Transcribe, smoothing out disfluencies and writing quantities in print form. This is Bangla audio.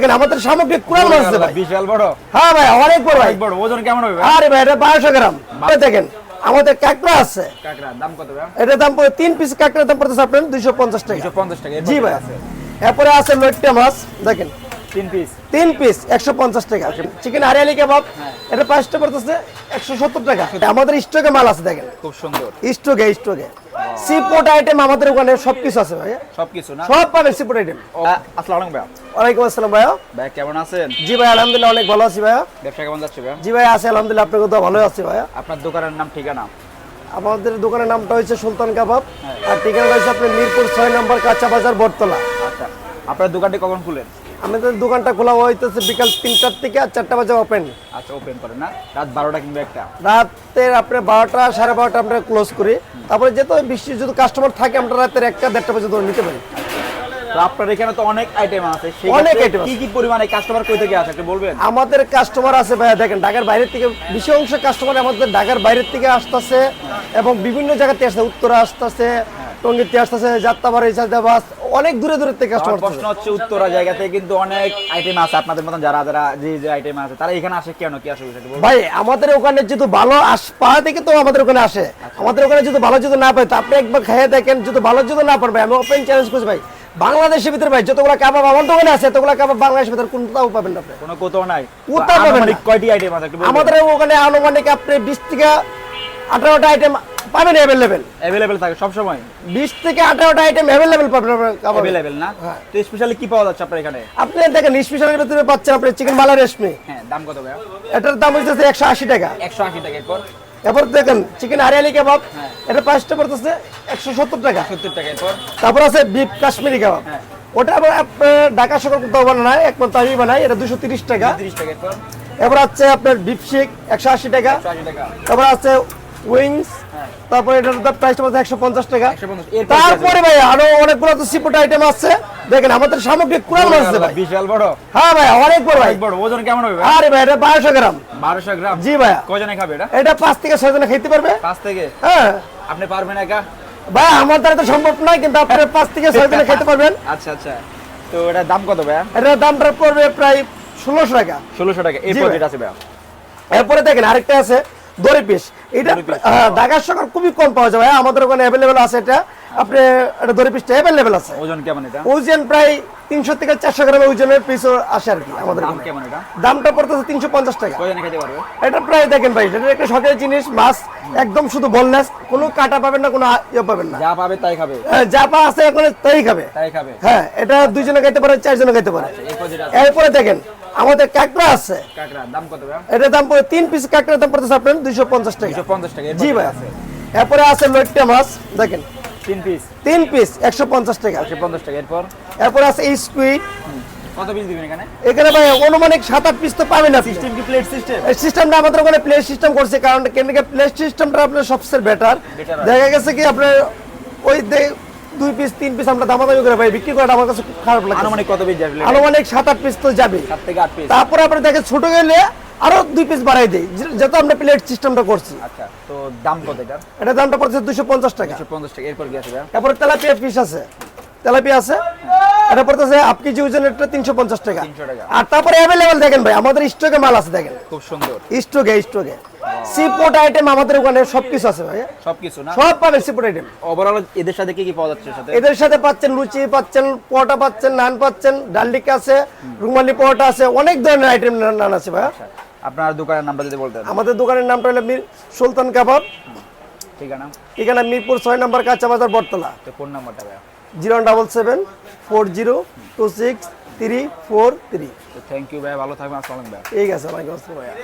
দেখেন আমাদের সামগ্রী কুড়াল মাছ আছে ভাই, বিশাল বড়। হ্যাঁ ভাই অনেক বড় ভাই, বড়। ওজন কেমন হবে? আরে ভাই এটা 1200 গ্রাম। দেখেন আমাদের কাঁকড়া আছে, কাঁকড়া দাম কত ভাই? এটার দাম পড়ে 3 পিস কাঁকড়ার দাম পড়তেছে আপনার 250 টাকা। 250 টাকা। জি ভাই। এরপরে আছে লইট্টা মাছ, দেখেন 3 পিস। 3 পিস 150 টাকা। চিকেন হারিয়ালি কাবাব এটা প্রাইসটা পড়তেছে 170 টাকা। আমাদের স্টকে মাল আছে, দেখেন খুব সুন্দর। স্টকে সি ফুড আইটেম আমাদের ওখানে সবকিছু আছে ভাই, সবকিছু না? সব পাবেন সি ফুড আইটেম। আসসালামু আলাইকুম ভাই। ওয়ালাইকুম আসসালাম ভাই। ভাই কেমন আছেন? জি ভাই আলহামদুলিল্লাহ অনেক ভালো আছি ভাই। ব্যবসা কেমন যাচ্ছে ভাই? জি ভাই আছে আলহামদুলিল্লাহ, আপনাকে তো ভালোই আছি ভাই। আপনার দোকানের নাম ঠিকানা? আমাদের দোকানের নামটা হচ্ছে সুলতান কাবাব, আর ঠিকানাটা হচ্ছে আপনার মিরপুর 6 নম্বর কাঁচা বাজার বটতলা। আচ্ছা, আপনার দোকানটি কখন খুলেন? আমাদের দোকানটা খোলা হইতেছে বিকাল 3টার থেকে আর 4টা বাজে ওপেন। আচ্ছা, ওপেন করেন না? রাত 12টা কিংবা 1টা? রাতের আপনার 12টা 12:30 আমরা ক্লোজ করি। তারপরে যেহেতু বেশি যদি কাস্টমার থাকে আমরা রাতের 1টা 1:30 বাজে ধরে নিতে পারি। তো আপনার এখানে তো অনেক আইটেম আছে, সেই অনেক ক্ষেত্রে item আছে। কি পরিমাণে কাস্টমার কই থেকে আসে একটু বলবেন? আমাদের কাস্টমার আছে ভাই, দেখেন ঢাকার বাইরের থেকে বেশি অংশ কাস্টমার আমাদের ঢাকার বাইরের থেকে আসতেছে এবং বিভিন্ন জায়গাতে আসছে, উত্তরা আসতেছে, টঙ্গীতে আসতেছে, যাত্রাবাড়ি, চাঁদাবাস, অনেক দূরে দূরে থেকে আমার কাস্টমার। প্রশ্ন হচ্ছে উত্তরা জায়গাতে কিন্তু অনেক আইটেম আছে আপনাদের মতন, যারা যারা যে আইটেম আছে তারা এখানে আসে কেন, কি আসে বিষয়টা বলবেন? ভাই আমাদের ওখানে যদি ভালো পাওয়া থেকে তো আমাদের ওখানে আসে। আমাদের ওখানে যদি ভালো যদি না পাই তো আপনি একবার খেয়ে দেখেন, যদি ভালো যদি না পারবে আমি ওপেন চ্যালেঞ্জ করছি ভাই, বাংলাদেশের ভিতরে ভাই যতগুলো কাবাব আমার দোকানে আছে এতগুলো কাবাব বাংলাদেশের ভিতরে কোথাও পাবেন না আপনি, কোনো কোথাও নাই? কোথাও পাবেন না। কয়টি আইটেম আছে একটু বলবেন? আমাদের ওখানে আনুমানিক আপনি 20 থেকে 18টা আইটেম পাবেন অ্যাভেলেবেল। अवेलेबल থাকে সব সময়? 20 থেকে 18টা আইটেম অ্যাভেলেবেল পাবেন আপনার কাবাব। अवेलेबल না? তো স্পেশালি কি পাওয়া যাচ্ছে আপনার এখানে? আপনি দেখেন স্পেশালের ভিতরে পাচ্ছেন আপনি চিকেন মালা রেশমি, হ্যাঁ, দাম কত ভাই? এটার দাম হচ্ছে 180 টাকা। 180 টাকা। এরপর এরপর দেখেন চিকেন হারিয়ালি কাবাব, এটা প্রাইসটা পড়তেছে 170 টাকা। 70 টাকা। এরপর তারপর আছে বিফ কাশ্মীরি কাবাব, ওটা আবার আপনার ঢাকা শহর কোথাও বানায়, একমাত্র আমি বানাই, এটা 230 টাকা। 30 টাকা। এরপর এবার আছে আপনার বিফ শিক 180 টাকা। 180 টাকা। তারপর আছে উইংস, তারপর এটার প্রাইসটা পড়ছে 150 টাকা। 150। এরপর তারপরে ভাই আরো অনেকগুলো তো সিফুড আইটেম আছে, দেখেন আমাদের সামগ্রী কুড়াল মাছ আছে ভাই, বিশাল বড়। হ্যাঁ ভাই অনেক বড় ভাই। অনেক বড়। ওজন কেমন হবে ভাই? আরে ভাই এটা 1200 গ্রাম। 1200 গ্রাম? জি ভাই। কয়জনে খাবে এটা? এটা 5 থেকে 6 জনে খেতে পারবে। 5 থেকে? হ্যাঁ আপনি পারবেন একা? ভাই আমার দ্বারা তো সম্ভব নয়, কিন্তু আপনারা 5 থেকে 6 জনে খেতে পারবেন। আচ্ছা আচ্ছা। তো এটার দাম কত ভাই? এটার দামটা পড়বে প্রায় 1600 টাকা। 1600 টাকা। এরপর যেটা আছে ভাই? এরপরে দেখেন আরেকটা আছে দড়ি পিস, এটা ঢাকার শহর খুবই কম পাওয়া যায়, আমাদের ওখানে অ্যাভেলেবেল আছে। এটা আপনি এটা দড়ি পিসটা অ্যাভেলেবেল আছে। ওজন কেমন এটা? ওজন প্রায় 300 থেকে 400 গ্রামের ওজনের পিস আসে আর কি আমাদের দাম এখানে। কেমন এটা? দামটা পড়তেছে 350 টাকা। কয়জনে খেতে পারবে? এটা প্রায় দেখেন ভাই এটা একটা শখের জিনিস, মাছ একদম শুধু বলনেস, কোনো কাটা পাবেন না, কোনো ইয়ে পাবেন না, যা পাবে তাই খাবে। যা পা আছে এখন তাই খাবে। তাই খাবে? হ্যাঁ এটা 2 জনে খেতে পারে, 4 জনে খেতে পারে। এরপর যেটা আছে? এরপরে দেখেন আমাদের কাঁকড়া আছে, কাঁকড়া দাম কত ভাই? এটার দাম পড়ে 3 পিস কাঁকড়ার দাম পড়তেছে আপনার 250 টাকা। 250 টাকা। জি ভাই। এরপরে আছে লইট্টা মাছ, দেখেন 3 পিস 3 পিস 150 টাকা। 150 টাকা। এরপর এরপরে আছে স্কুইড, কত পিস দিবেন এখানে? এখানে ভাই অনুমানিক 7-8 পিস তো পাবেন আপনি। সিস্টেম কি প্লেট সিস্টেম? এই সিস্টেমটা আমাদের ওখানে প্লেট সিস্টেম করছে, কারণ কেনকে প্লেট সিস্টেমটা আপনার সবচেয়ে বেটার। দেখা গেছে কি আপনার ওই 2 পিস 3 পিস আমরা দামাদামি করে ভাই বিক্রি করাটা আমার কাছে খুব খারাপ লাগে। আনুমানিক কত পিস যাবে? আনুমানিক 7-8 পিস তো যাবে। 7 থেকে 8 পিস। তারপরে আপনি দেখেন ছোট গেলে আরো 2 পিস বাড়াই দেই, যত আমরা প্লেট সিস্টেমটা করছি। আচ্ছা, তো দাম কত এটা? এটা দামটা পড়ছে 250 টাকা। 250 টাকা। এরপর কি আছে ভাই? তারপরে তেলাপিয়া পিস আছে, তেলাপিয়া আছে, এটা পড়তেছে হাফ কেজি ওজনেরটা 350 টাকা। 300 টাকা। আর তারপরে অ্যাভেলেবেল দেখেন ভাই আমাদের স্টকে মাল আছে, দেখেন খুব সুন্দর। স্টকে সি ফুড আইটেম আমাদের ওখানে সবকিছু আছে ভাই, সবকিছু না? সব পাবেন সি ফুড আইটেম। ওভারঅল এদের সাথে কি কি পাওয়া যাচ্ছে সাথে? এদের সাথে পাচ্ছেন লুচি পাচ্ছেন, পরোটা পাচ্ছেন, নান পাচ্ছেন, ডালডিকা আছে, রুমালি পরোটা আছে, অনেক ধরনের আইটেম নান আছে ভাই। আপনার দোকানের নামটা যদি বলতেন? আমাদের দোকানের নামটা হলো সুলতান কাবাব, ঠিকানা? এখানে মিরপুর 6 নম্বর কাঁচা বাজার বটতলা। তো ফোন নাম্বারটা ভাই? 07740263443। তো থ্যাংক ইউ ভাই, ভালো থাকবেন। আসসালামু আলাইকুম ভাই। ঠিক আছে, ওয়ালাইকুম আসসালাম ভাইয়া।